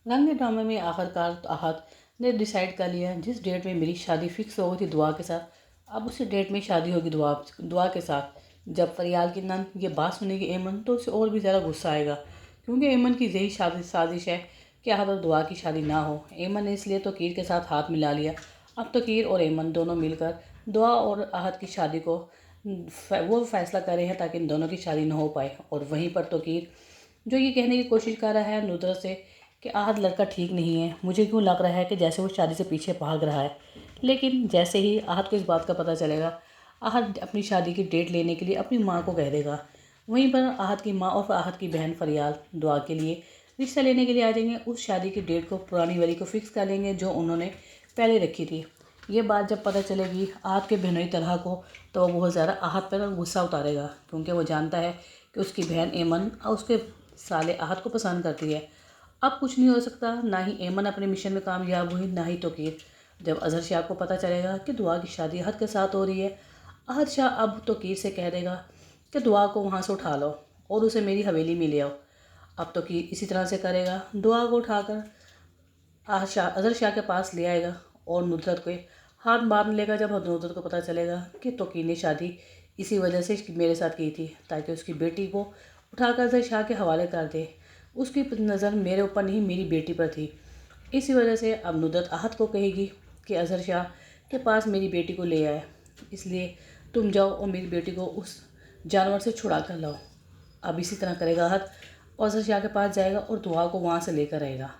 रंग ड्रामे में आखिरकार तो आहत ने डिसाइड कर लिया जिस डेट में मेरी शादी फिक्स हो गई थी दुआ के साथ, अब उसी डेट में शादी होगी दुआ दुआ के साथ। जब फरियाल की नंद ये बात सुनेगी एमन तो उसे और भी ज़्यादा गुस्सा आएगा, क्योंकि एमन की यही साजिश है कि आहत और दुआ की शादी ना हो। एमन ने इसलिए तो कीर के साथ हाथ मिला लिया। अब तो कीर और एमन दोनों मिलकर दुआ और आहत की शादी को वो फैसला कर रहे हैं ताकि इन दोनों की शादी ना हो पाए। और वहीं पर तो कीर जो ये कहने की कोशिश कर रहा है नुदरत से कि आहत लड़का ठीक नहीं है, मुझे क्यों लग रहा है कि जैसे वो शादी से पीछे भाग रहा है। लेकिन जैसे ही आहत को इस बात का पता चलेगा, आहत अपनी शादी की डेट लेने के लिए अपनी माँ को कह देगा। वहीं पर आहत की माँ और आहत की बहन फरियाल दुआ के लिए रिश्ता लेने के लिए आ जाएंगे। उस शादी की डेट को पुरानी वाली को फिक्स कर लेंगे जो उन्होंने पहले रखी थी। ये बात जब पता चलेगी आहत के बहनोई तरह को, तो वो बहुत ज़्यादा आहत पर गुस्सा उतारेगा, क्योंकि वो जानता है कि उसकी बहन एमन और उसके साले आहत को पसंद करती है। अब कुछ नहीं हो सकता, ना ही एमन अपने मिशन में कामयाब हुई ना ही तोकीर। जब अजहर शाह को पता चलेगा कि दुआ की शादी अहद के साथ हो रही है, अहद शाह अब तोकीर से कह देगा कि दुआ को वहाँ से उठा लो और उसे मेरी हवेली में ले आओ। अब तोकीर इसी तरह से करेगा, दुआ को उठाकर अजहर शाह के पास ले आएगा और नुदरत के हाथ बांध लेगा। जब नुदरत को पता चलेगा कि तोकीर ने शादी इसी वजह से मेरे साथ की थी ताकि उसकी बेटी को उठाकर अजहर शाह के हवाले कर दे, उसकी नज़र मेरे ऊपर नहीं मेरी बेटी पर थी। इसी वजह से अब नुदरत आहत को कहेगी कि अजहर शाह के पास मेरी बेटी को ले आए, इसलिए तुम जाओ और मेरी बेटी को उस जानवर से छुड़ा कर लाओ। अब इसी तरह करेगा आहत और अजहर शाह के पास जाएगा और दुआ को वहाँ से लेकर आएगा।